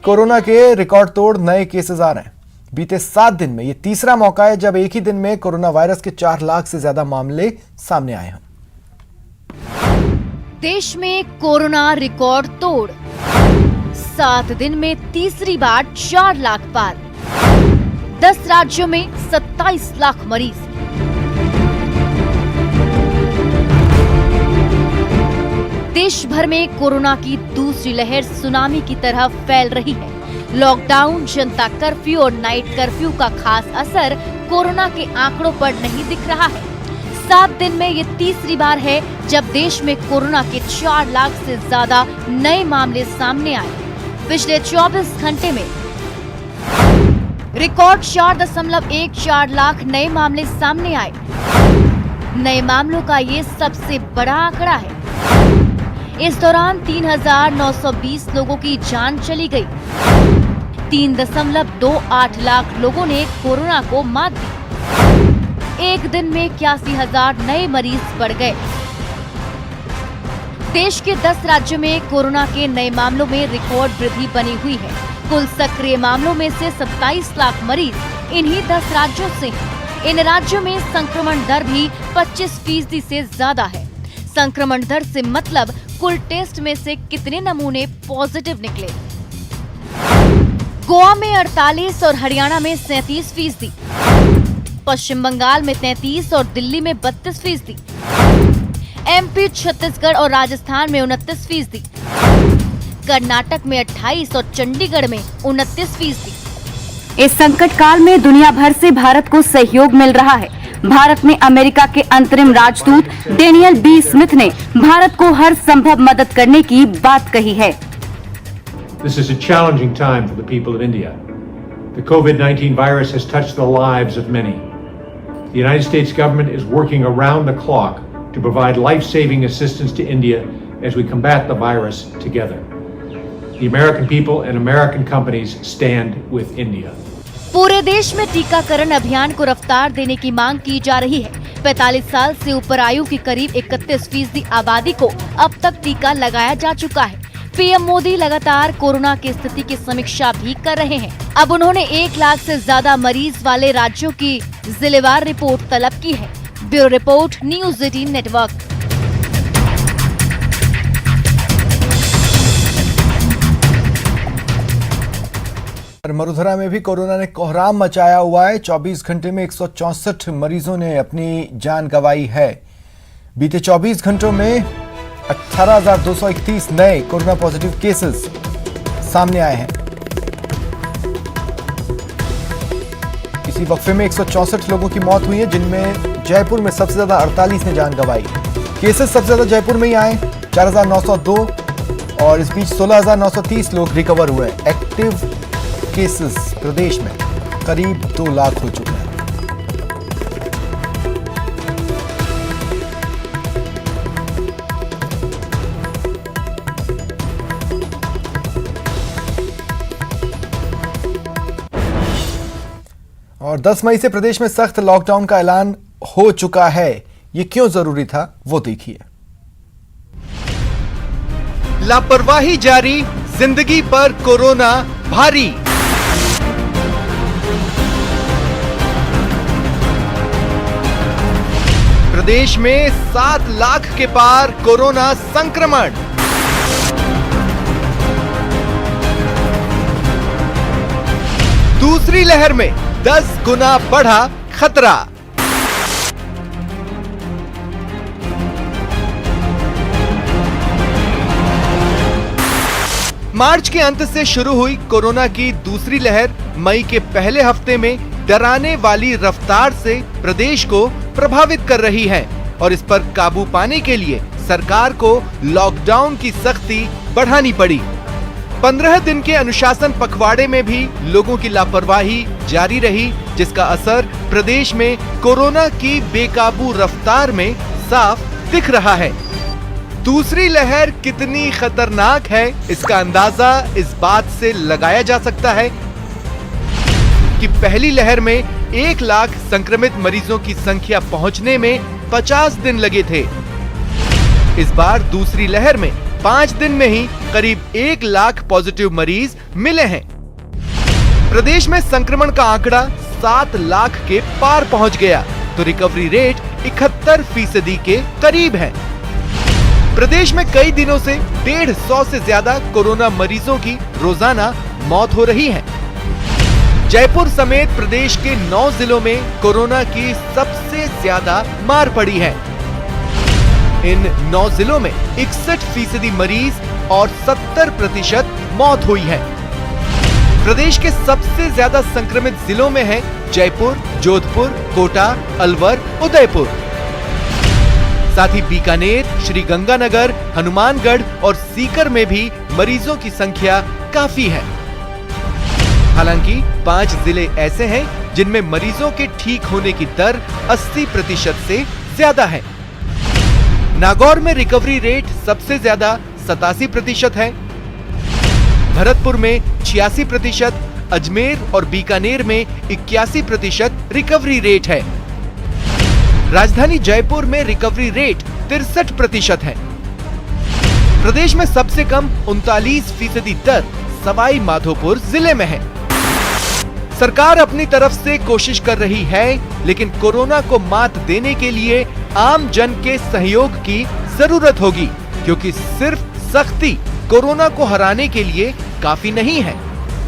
Corona के record तोड़ नए केसेस आ रहे हैं। बीते 7 दिन में ये तीसरा मौका है जब एक ही दिन में कोरोना वायरस के 4 लाख से ज्यादा मामले सामने आए हैं। देश में कोरोना रिकॉर्ड तोड़, 7 दिन में तीसरी बार 4 लाख पार, 10 राज्यों में 27 लाख मरीज। देश भर में कोरोना की दूसरी लहर सुनामी की तरह फैल रही है। लॉकडाउन, जनता कर्फ्यू और नाइट कर्फ्यू का खास असर कोरोना के आंकड़ों पर नहीं दिख रहा है। 7 दिन में ये तीसरी बार है जब देश में कोरोना के 4 लाख से ज्यादा नए मामले सामने आए। पिछले 24 घंटे में रिकॉर्ड 4.14 लाख नए मामले सामने आए। नए मामलों का ये सबसे बड़ा आंकड़ा है। इस दौरान 3,920 लोगों की जान चली गई। 3.28 लाख लोगों ने कोरोना को मात दी। एक दिन में 81,000 नए मरीज बढ़ गए। देश के 10 राज्यों में कोरोना के नए मामलों में रिकॉर्ड वृद्धि बनी हुई है। कुल सक्रिय मामलों में से 27 लाख मरीज इन्हीं 10 राज्यों से हैं। इन राज्यों में संक्रमण दर भी 25% से ज्यादा है। संक्रमण दर से मतलब कुल टेस्ट में से कितने नमूने पॉजिटिव निकले। गोवा में 48 और हरियाणा में 37%, पश्चिम बंगाल में 33 और दिल्ली में 32%, एमपी, छत्तीसगढ़ और राजस्थान में 29%, कर्नाटक में 28 और चंडीगढ़ में 29%। इस संकट काल में दुनिया भर से भारत को सहयोग मिल रहा है। भारत में अमेरिका के अंतरिम राजदूत डेनियल बी स्मिथ ने भारत को हर संभव मदद करने की बात कही है। This is a challenging time for the people of India. The COVID-19 virus has touched the lives of many. The United States government is working around the clock to provide life-saving assistance to India as we combat the virus together. The American people and American companies stand with India. पूरे देश में टीकाकरण अभियान को रफ्तार देने की मांग की जा रही है। 45 साल से ऊपर आयु की करीब 31% आबादी को अब तक टीका लगाया जा चुका है। पीएम मोदी लगातार कोरोना की स्थिति की समीक्षा भी कर रहे हैं। अब उन्होंने 1 लाख से ज्यादा मरीज वाले राज्यों की जिलेवार रिपोर्ट तलब की है। Bureau report, news 18 network. Marudhara में भी कोरोना ने कोहराम मचाया हुआ है। 24 घंटे में 164 मरीजों ने अपनी जान गंवाई है। बीते 24 घंटों में 18,231 नए कोरोना पॉजिटिव केसेस सामने आए हैं। इसी वक्फे में 164 लोगों की मौत हुई है, जिनमें जयपुर में सबसे ज्यादा 48 ने जान गंवाई। केसेस सबसे ज्यादा जयपुर में ही आए, 4,902, और इस बीच 16,930 लोग रिकवर हुए। एक्टिव केसेस प्रदेश में करीब 2 लाख हो चुके हैं। और 10 मई से प्रदेश में सख्त लॉकडाउन का ऐलान हो चुका है। ये क्यों जरूरी था, वो देखिए। लापरवाही जारी, जिंदगी पर कोरोना भारी। प्रदेश में 7 लाख के पार कोरोना संक्रमण। दूसरी लहर में 10 गुना बढ़ा खतरा। मार्च के अंत से शुरू हुई कोरोना की दूसरी लहर मई के पहले हफ्ते में डराने वाली रफ्तार से प्रदेश को प्रभावित कर रही है और इस पर काबू पाने के लिए सरकार को लॉकडाउन की सख्ती बढ़ानी पड़ी। 15 दिन के अनुशासन पखवाड़े में भी लोगों की लापरवाही जारी रही, जिसका असर प्रदेश में कोरोना की बेकाबू रफ्तार में साफ दिख रहा है। दूसरी लहर कितनी खतरनाक है, इसका अंदाजा इस बात से लगाया जा सकता है कि पहली लहर में 1 लाख संक्रमित मरीजों की संख्या पहुंचने में 50 दिन लगे थे। इस बार दूसरी लहर में 5 दिन में ही करीब 1 लाख पॉजिटिव मरीज मिले हैं। प्रदेश में संक्रमण का आंकड़ा 7 लाख के पार पहुंच गया तो रिकवरी रेट 71% के करीब है। प्रदेश में कई दिनों से 150 से ज्यादा कोरोना मरीजों की रोजाना मौत हो रही है। जयपुर समेत प्रदेश के 9 जिलों में कोरोना की सबसे ज्यादा मार पड़ी है। इन 9 जिलों में 61% मरीज और 70% मौत हुई है। प्रदेश के सबसे ज्यादा संक्रमित जिलों में है जयपुर, जोधपुर, कोटा, अलवर, उदयपुर। साथ ही बीकानेर, श्रीगंगानगर, हनुमानगढ़ और सीकर में भी मरीजों की संख्या काफी है। हालांकि 5 जिले ऐसे हैं जिनमें मरीजों के ठीक होने की दर 80% से ज्यादा है। नागौर में रिकवरी रेट सबसे ज्यादा 87% है। भरतपुर में 86%, अजमेर और बीकानेर में 81% रिकवरी रेट है। राजधानी जयपुर में रिकवरी रेट 63% है। प्रदेश में सबसे कम 39% दर सवाई माधोपुर जिले में है। सरकार अपनी तरफ से कोशिश कर रही है, लेकिन कोरोना को मात देने के लिए आम जन के सहयोग की जरूरत होगी, क्योंकि सिर्फ सख्ती कोरोना को हराने के लिए काफी नहीं है।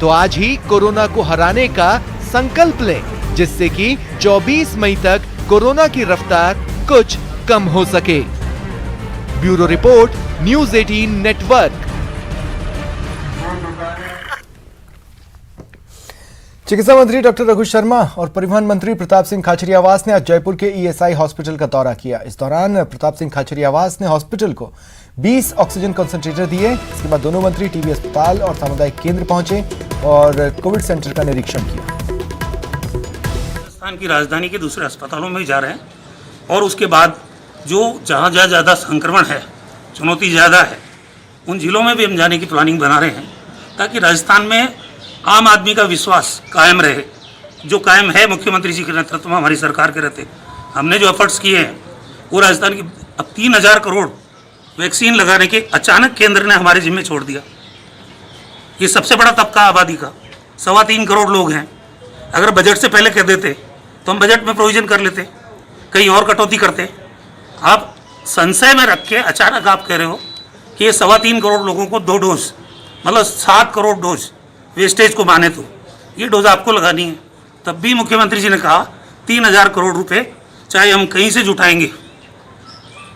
तो आज ही कोरोना को हराने का संकल्प लें, जिससे कि 24 मई तक कोरोना की रफ्तार कुछ कम हो सके। Bureau report, news 18 network. चिकित्सा मंत्री डॉक्टर रघु शर्मा और परिवहन मंत्री प्रताप सिंह खाचरियावास ने आज जयपुर के ईएसआई हॉस्पिटल का दौरा किया। इस दौरान प्रताप सिंह खाचरियावास ने हॉस्पिटल को 20 ऑक्सीजन कंसंट्रेटर दिए। इसके बाद दोनों मंत्री टीबी अस्पताल और सामुदायिक केंद्र पहुंचे और कोविड सेंटर का निरीक्षण किया। राजस्थान की राजधानी के दूसरे अस्पतालों में भी जा रहे हैं और उसके बाद जो जहाँ ज़्यादा संक्रमण है, चुनौती ज़्यादा है, उन जिलों में भी हम जाने की प्लानिंग बना रहे हैं, ताकि राजस्थान में आम आदमी का विश्वास कायम रहे, जो कायम है मुख्यमंत्री जी के नेतृत्व में, हमारी सरकार के रहते हमने जो एफर्ट्स किए हैं वो राजस्थान की अब 3000 करोड़ वैक्सीन लगाने के अचानक केंद्र ने हमारे जिम्मे छोड़ दिया। ये सबसे बड़ा तबका आबादी का 3.25 करोड़ लोग हैं। अगर बजट से पहले कह देते तो हम बजट में प्रोविजन कर लेते, कहीं और कटौती करते। आप संशय में रख के अचानक आप कह रहे हो कि ये 3.25 करोड़ लोगों को 2 डोज, मतलब 7 करोड़ डोज वेस्टेज को माने तो ये डोज आपको लगानी है। तब भी मुख्यमंत्री जी ने कहा 3000 करोड़ रुपए चाहे हम कहीं से जुटाएंगे,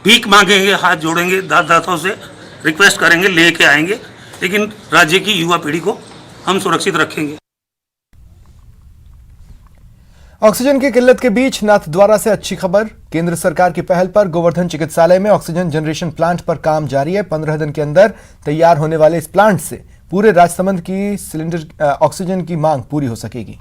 भीख मांगेंगे, हाथ जोड़ेंगे, दाताओं से रिक्वेस्ट करेंगे, लेके आएंगे, लेकिन राज्य की युवा पीढ़ी को हम सुरक्षित रखेंगे। ऑक्सीजन की किल्लत के बीच नाथद्वारा से अच्छी खबर। केंद्र सरकार की पहल पर गोवर्धन चिकित्सालय में ऑक्सीजन जनरेशन प्लांट पर काम जारी है। 15 दिन के अंदर तैयार होने वाले इस प्लांट से पूरे राजसमंद की सिलेंडर ऑक्सीजन की मांग पूरी हो सकेगी।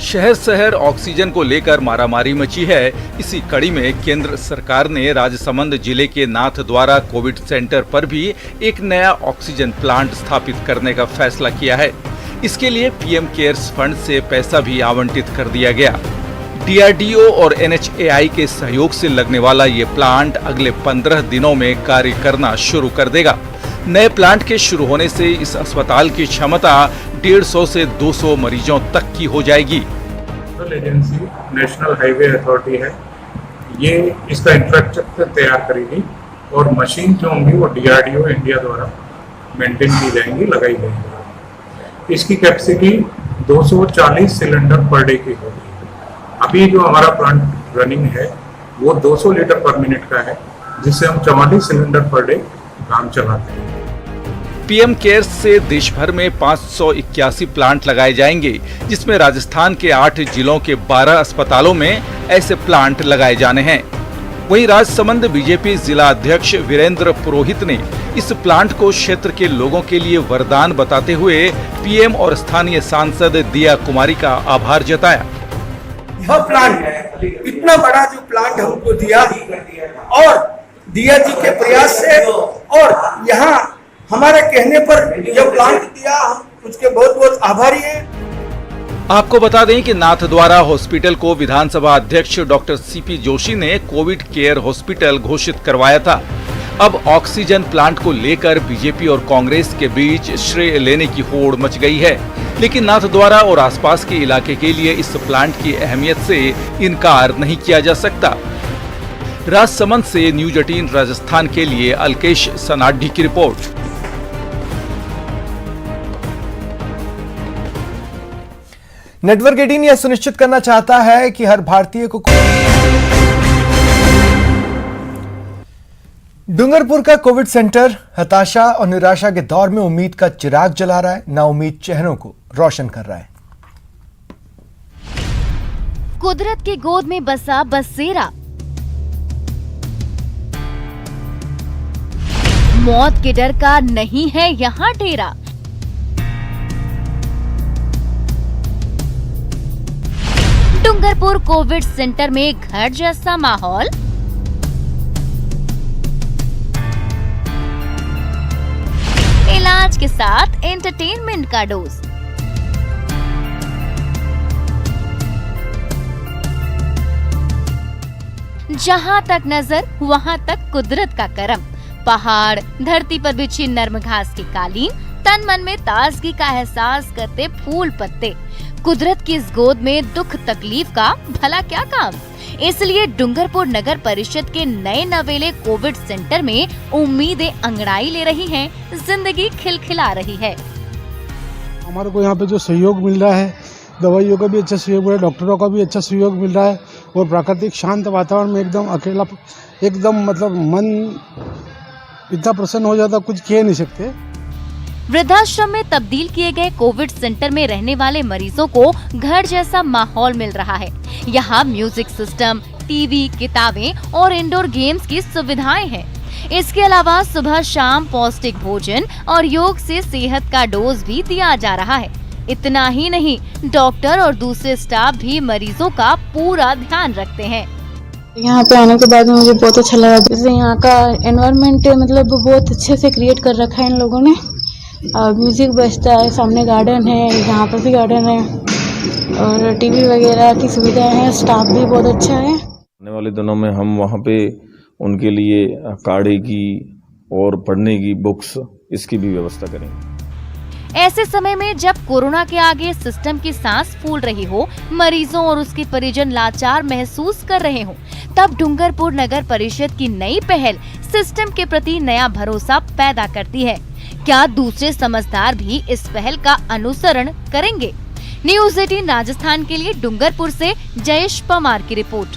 शहर शहर ऑक्सीजन को लेकर मारामारी मची है। इसी कड़ी में केंद्र सरकार ने राजसमंद जिले के नाथद्वारा कोविड सेंटर पर भी एक नया ऑक्सीजन प्लांट स्थापित करने का फैसला किया है। इसके लिए पीएम केयर्स फंड से पैसा भी आवंटित कर दिया गया। डीआरडीओ और एनएचएआई के सहयोग से लगने वाला ये प्लांट अगले 15 दिनों में कार्य करना शुरू कर देगा। नए प्लांट के शुरू होने से इस अस्पताल की क्षमता 150 से 200 मरीजों तक की हो जाएगी। एजेंसी नेशनल हाईवे अथॉरिटी है, ये इसका इंफ्रास्ट्रक्चर तैयार करेगी और मशीन जो होंगी वो डीआरडीओ इंडिया द्वारा मेंटेन की जाएंगी, लगाई जाएंगी। इसकी कैपेसिटी 240 सिलेंडर पर डे की होगी। अभी जो हमारा प्लांट रनिंग है वो 200 लीटर पर मिनट का है, जिससे हम 44 सिलेंडर पर डे काम चलाते हैं। पीएम केयर्स से देश भर में 581 प्लांट लगाए जाएंगे, जिसमें राजस्थान के 8 जिलों के 12 अस्पतालों में ऐसे प्लांट लगाए जाने हैं। वहीं राजसमंद बीजेपी जिला अध्यक्ष वीरेंद्र पुरोहित ने इस प्लांट को क्षेत्र के लोगों के लिए वरदान बताते हुए पीएम और स्थानीय सांसद दिया कुमारी का आभार जताया। यह प्लांट इतना बड़ा जो प्लांट हमको दिया और दिया जी के प्रयास से और यहाँ हमारे कहने पर यह प्लांट दिया, हम उसके बहुत बहुत आभारी हैं। आपको बता दें कि नाथद्वारा हॉस्पिटल को विधानसभा अध्यक्ष डॉक्टर सीपी जोशी ने कोविड केयर हॉस्पिटल घोषित करवाया था। अब ऑक्सीजन प्लांट को लेकर बीजेपी और कांग्रेस के बीच श्रेय लेने की होड़ मच गई है, लेकिन नाथद्वारा और आसपास के इलाके के लिए इस प्लांट की अहमियत से इनकार नहीं किया जा सकता। राजसमंद से न्यूज 18 राजस्थान के लिए अलकेश सनाडी की रिपोर्ट। नेटवर्क 18 यह सुनिश्चित करना चाहता है कि हर भारतीय को डूंगरपुर का कोविड सेंटर हताशा और निराशा के दौर में उम्मीद का चिराग जला रहा है, नाउम्मीद चेहरों को रोशन कर रहा है। कुदरत की गोद में बसा बसेरा, मौत के डर का नहीं है यहाँ डेरा। डूंगरपुर कोविड सेंटर में घर जैसा माहौल, इलाज के साथ एंटरटेनमेंट का डोज। जहां तक नजर वहां तक कुदरत का करम। पहाड़, धरती पर बिछी नर्म घास की कालीन, तन मन में ताजगी का एहसास करते फूल पत्ते। कुदरत की इस गोद में दुख तकलीफ का भला क्या काम। इसलिए डूंगरपुर नगर परिषद के नए नवेले कोविड सेंटर में उम्मीदें अंगड़ाई ले रही हैं, जिंदगी खिलखिला रही है। हमारे को यहाँ पे जो सहयोग मिल रहा है, दवाइयों का भी अच्छा सहयोग मिल रहा है, डॉक्टरों का भी अच्छा सहयोग मिल रहा है और प्राकृतिक शांत वातावरण में एकदम अकेला, एकदम मतलब मन इतना प्रसन्न हो जाता, कुछ कह नहीं सकते। वृद्धाश्रम में तब्दील किए गए कोविड सेंटर में रहने वाले मरीजों को घर जैसा माहौल मिल रहा है। यहाँ म्यूजिक सिस्टम, टीवी, किताबें और इंडोर गेम्स की सुविधाएं हैं। इसके अलावा सुबह शाम पौष्टिक भोजन और योग से सेहत का डोज भी दिया जा रहा है। इतना ही नहीं, डॉक्टर और दूसरे स्टाफ भी मरीजों का पूरा ध्यान रखते हैं। यहाँ पे आने के बाद मुझे बहुत अच्छा लगा। जैसे यहाँ का एनवायरनमेंट मतलब बहुत अच्छे से क्रिएट कर रखा है इन लोगों ने। म्यूजिक बजता है, सामने गार्डन है, यहाँ पर भी गार्डन है और टीवी वगैरह की सुविधाएं हैं। स्टाफ भी बहुत अच्छा है। आने वाले दिनों में हम वहाँ पे उनके लिए काढ़े की और पढ़ने की बुक्स, इसकी भी व्यवस्था करेंगे। ऐसे समय में जब कोरोना के आगे सिस्टम की सांस फूल रही हो, मरीजों और उसके परिजन लाचार महसूस कर रहे हो, तब डूंगरपुर नगर परिषद की नई पहल सिस्टम के प्रति नया भरोसा पैदा करती है। क्या दूसरे समझदार भी इस पहल का अनुसरण करेंगे? न्यूज 18 राजस्थान के लिए डूंगरपुर से जयेश परमार की रिपोर्ट।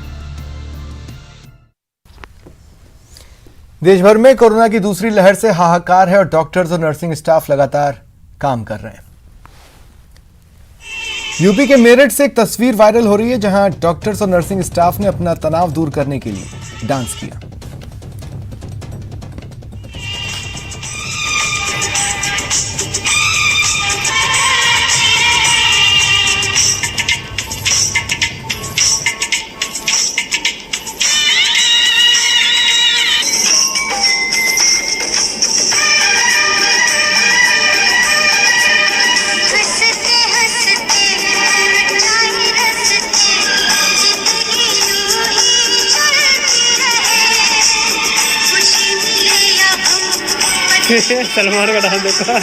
देश भर में कोरोना की दूसरी लहर से हाहाकार है और डॉक्टर्स और नर्सिंग स्टाफ लगातार काम कर रहे हैं। यूपी के मेरठ से एक तस्वीर वायरल हो रही है, जहां डॉक्टर्स और नर्सिंग स्टाफ ने अपना तनाव दूर करने के लिए डांस किया। सलमान का डांस देखा।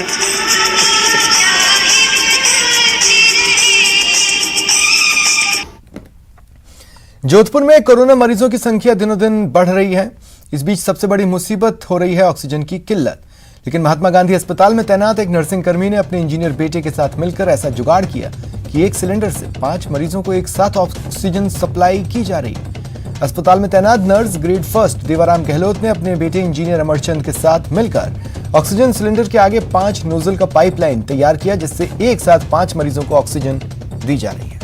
जोधपुर में कोरोना मरीजों की संख्या दिनों दिन बढ़ रही है। इस बीच सबसे बड़ी मुसीबत हो रही है ऑक्सीजन की किल्लत। लेकिन महात्मा गांधी अस्पताल में तैनात एक नर्सिंग कर्मी ने अपने इंजीनियर बेटे के साथ मिलकर ऐसा जुगाड़ किया कि एक सिलेंडर से 5 मरीजों को एक साथ ऑक्सीजन सप्लाई की जा रही है। अस्पताल में तैनात nurse grade first Devaram Gehlot ने अपने बेटे इंजीनियर अमरचंद के साथ मिलकर ऑक्सीजन सिलेंडर के आगे 5 नोजल का पाइपलाइन तैयार किया, जिससे एक साथ 5 मरीजों को ऑक्सीजन दी जा रही है।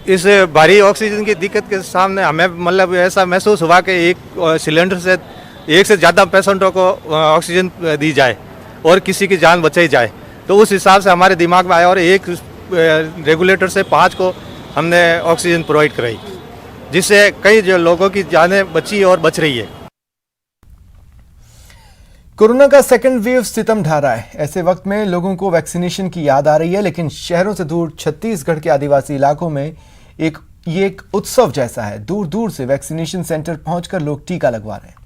इस भारी ऑक्सीजन की दिक्कत के सामने हमें मतलब ऐसा महसूस हुआ कि एक सिलेंडर से एक से ज़्यादा पेशेंटों को ऑक्सीजन दी जाए और किसी की जान बचाई जाए। तो उस हिसाब से हमारे दिमाग में आया और एक रेगुलेटर से 5 को हमने ऑक्सीजन प्रोवाइड कराई, जिससे कई जो लोगों की जानें बची और बच रही है। कोरोना का सेकंड वेव सितम ढा रहा है। ऐसे वक्त में लोगों को वैक्सीनेशन की याद आ रही है, लेकिन शहरों से दूर छत्तीसगढ़ के आदिवासी इलाकों में ये एक उत्सव जैसा है। दूर दूर से वैक्सीनेशन सेंटर पहुंचकर लोग टीका लगवा रहे हैं।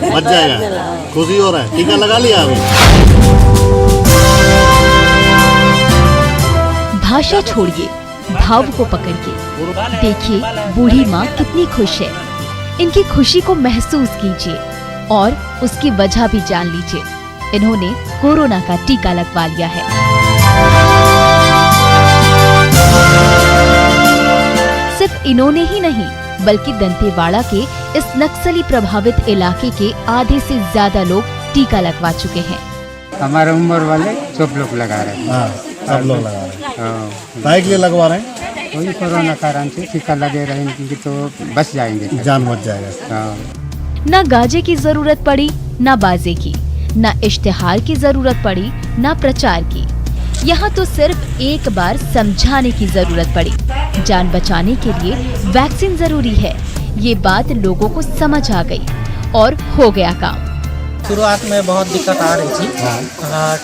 बच जाएगा, खुशी हो रहा है। टीका लगा लिया अभी। भाषा छोड़िए, भाव को पकड़िए। देखिए बूढ़ी माँ कितनी खुश है। इनकी खुशी को महसूस कीजिए और उसकी वजह भी जान लीजिए। इन्होंने कोरोना का टीका लगवा लिया है। सिर्फ इन्होंने ही नहीं, बल्कि दंतेवाड़ा के इस नक्सली प्रभावित इलाके के आधे से ज्यादा लोग टीका लगवा चुके हैं। हमारे उम्र वाले सब लोग लगा रहे हैं। सब लोग लगा रहे हैं। काहे के लिए लगवा रहे हैं? वही कोरोना कारण से टीका लगे रहेंगे तो बच जाएंगे, जान बच जाएगा। न गाजे की जरूरत पड़ी, न बाजे की, न इश्तिहार की जरूरत पड़ी, न प्रचार की। यहाँ तो सिर्फ एक बार समझाने की जरूरत पड़ी। जान बचाने के लिए वैक्सीन जरूरी है, ये बात लोगों को समझ आ गई और हो गया काम। शुरुआत में बहुत दिक्कत आ रही थी।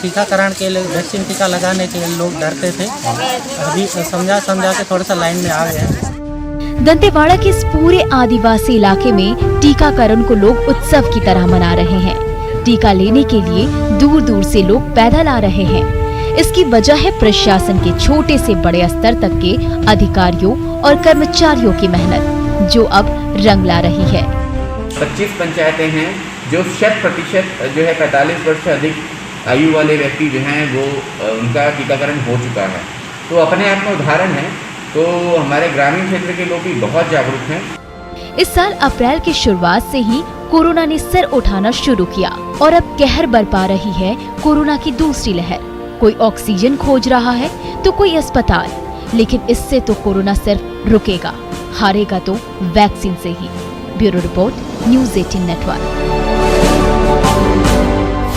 टीकाकरण के लिए, वैक्सीन टीका लगाने के लिए लोग डरते थे। अभी समझा के थोड़ा सा लाइन में आ गए। दंतेवाड़ा के इस पूरे आदिवासी इलाके में टीकाकरण को लोग उत्सव की तरह मना रहे हैं। टीका लेने के लिए दूर दूर से लोग पैदल आ रहे हैं। इसकी वजह है प्रशासन के छोटे से बड़े स्तर तक के अधिकारियों और कर्मचारियों की मेहनत, जो अब रंग ला रही है। 25 पंचायतें हैं जो 100% जो है 45 वर्ष से अधिक आयु वाले व्यक्ति जो हैं वो उनका टीकाकरण हो चुका है। तो अपने आप में उदाहरण है। तो हमारे ग्रामीण क्षेत्र के लोग भी बहुत जागरूक हैं। इस साल अप्रैल की शुरुआत से ही कोरोना ने सिर उठाना शुरू किया और अब कहर बरपा रही है कोरोना की दूसरी लहर। कोई ऑक्सीजन खोज रहा है तो कोई अस्पताल, लेकिन इससे तो कोरोना सिर्फ रुकेगा, हारेगा तो वैक्सीन से ही। Bureau report, news 18 network.